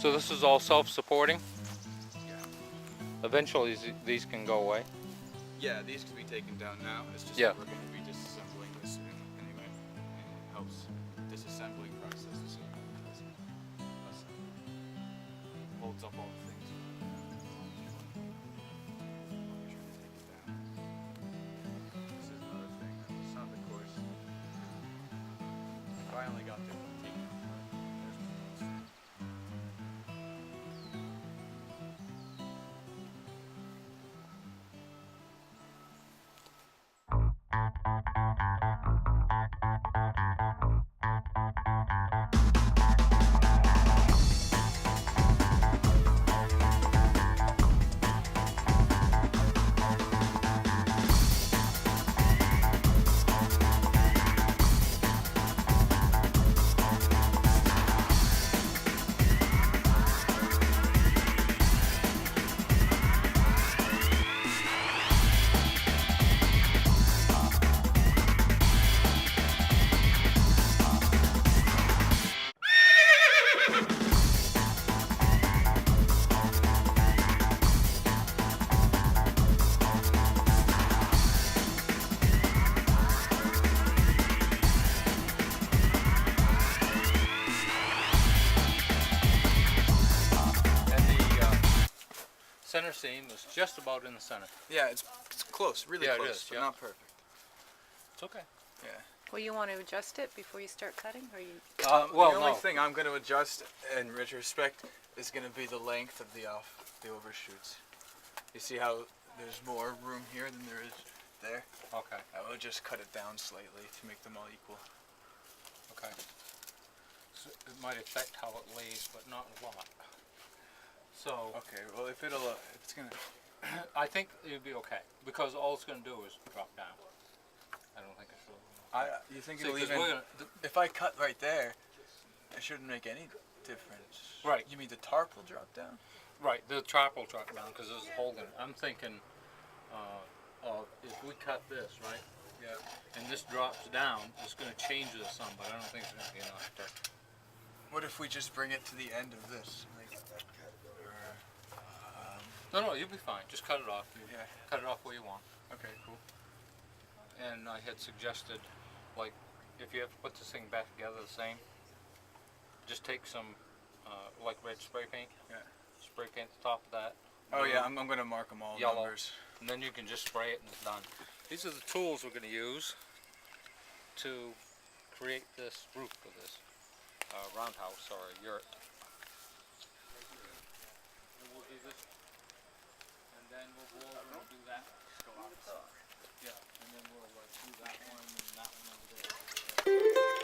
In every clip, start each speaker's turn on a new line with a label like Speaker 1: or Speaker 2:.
Speaker 1: So this is all self-supporting?
Speaker 2: Yeah.
Speaker 1: Eventually these can go away?
Speaker 2: Yeah, these can be taken down now. It's just
Speaker 1: Yeah.
Speaker 2: that we're going to be disassembling this soon anyway. It helps disassembling process so holds up all the things. This is another thing that was on the course. Finally got to take it.
Speaker 1: Center seam is just about in the center.
Speaker 2: Yeah, it's close, really
Speaker 1: Yeah, it
Speaker 2: close,
Speaker 1: is,
Speaker 2: but
Speaker 1: yeah.
Speaker 2: not perfect.
Speaker 1: It's okay.
Speaker 2: Yeah.
Speaker 3: Well, you want to adjust it before you start cutting, or you?
Speaker 1: Well,
Speaker 2: the only
Speaker 1: no.
Speaker 2: thing I'm going to adjust in retrospect is going to be the length of the overshoots. You see how there's more room here than there is there?
Speaker 1: Okay.
Speaker 2: I will just cut it down slightly to make them all equal.
Speaker 1: Okay. So it might affect how it lays, but not a lot. So
Speaker 2: Okay, well if it's going to...
Speaker 1: I think it'd be okay because all it's going to do is drop down. I don't think it's really.
Speaker 2: You think
Speaker 1: See,
Speaker 2: it'll
Speaker 1: 'cause
Speaker 2: even...
Speaker 1: we're gonna,
Speaker 2: If I cut right there, it shouldn't make any difference.
Speaker 1: Right.
Speaker 2: You mean the tarp will drop down?
Speaker 1: right, the tarp will drop down because there's a hole in it. I'm thinking of if we cut this, right,
Speaker 2: Yeah.
Speaker 1: and this drops down, it's going to change this some, but I don't think it's going to be enough to.
Speaker 2: What if we just bring it to the end of this?
Speaker 1: No, you'll be fine. Just cut it off.
Speaker 2: Yeah.
Speaker 1: Cut it off where you want.
Speaker 2: Okay, cool.
Speaker 1: And I had suggested, like, if you have to put this thing back together the same, just take some, like red spray paint.
Speaker 2: Yeah.
Speaker 1: Spray paint the top of that.
Speaker 2: Oh yeah, I'm going to mark them all
Speaker 1: Yellow.
Speaker 2: numbers.
Speaker 1: And then you can just spray it and it's done. These are the tools we're going to use to create this roof for this roundhouse or a yurt. And we'll do this, and then we'll go over and do that. Yeah, and then we'll do that one and that one over there.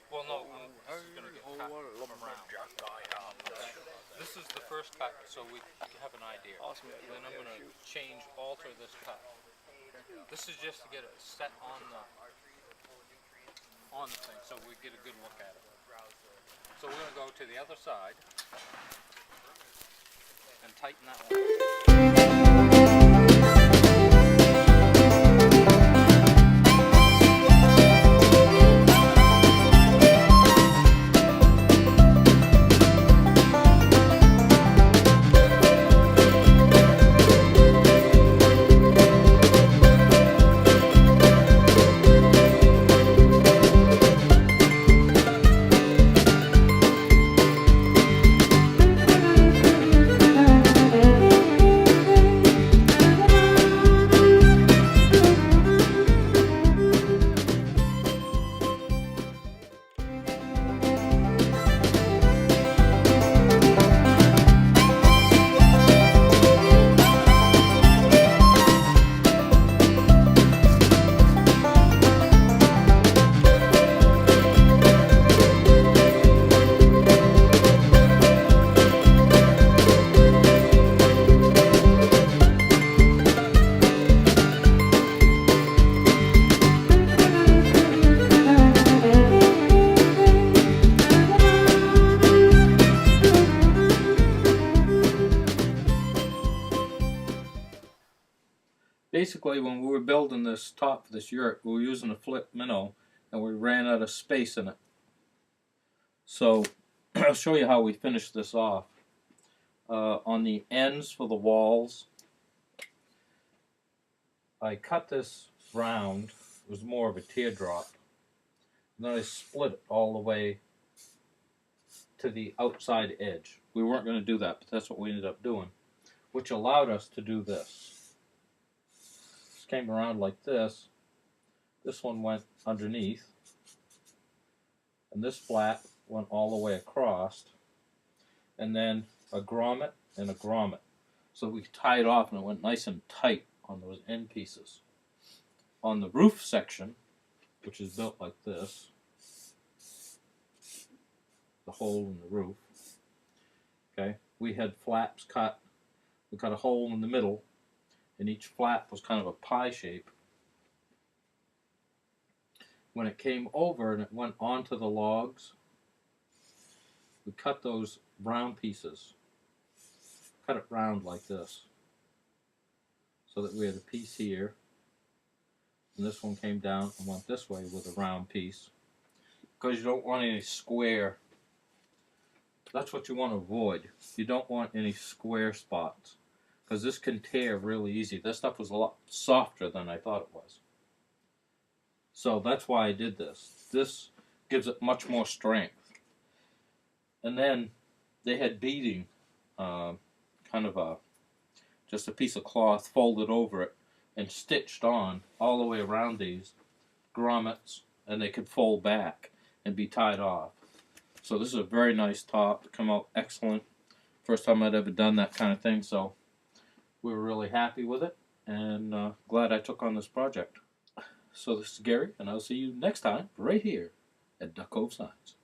Speaker 1: Well, no, this is going to get cut from around. This is the first cut, so we have an idea. Then I'm going to alter this cut. This is just to get it set on the thing, so we get a good look at it. So we're going to go to the other side and tighten that one. basically, when we were building this top for this yurt, we were using a flip minnow, and we ran out of space in it. So I'll show you how we finished this off. On the ends for the walls, I cut this round. It was more of a teardrop. And then I split it all the way to the outside edge. We weren't going to do that, but that's what we ended up doing, which allowed us to do this. This came around like this. This one went underneath, and this flap went all the way across, and then a grommet and a grommet. So we tied off, and it went nice and tight on those end pieces. On the roof section, which is built like this, the hole in the roof, okay, we had flaps cut. We cut a hole in the middle, and each flap was kind of a pie shape. When it came over and it went onto the logs, we cut those round pieces, cut it round like this, so that we had a piece here, and this one came down and went this way with a round piece, because you don't want any square. That's what you want to avoid. You don't want any square spots, because this can tear really easy. This stuff was a lot softer than I thought it was. So that's why I did this. This gives it much more strength. And then they had beading, kind of just a piece of cloth folded over it and stitched on all the way around these grommets, and they could fold back and be tied off. So this is a very nice top. It came out excellent. First time I'd ever done that kind of thing, so we were really happy with it, and glad I took on this project. So this is Gary, and I'll see you next time right here at Duck Cove Signs.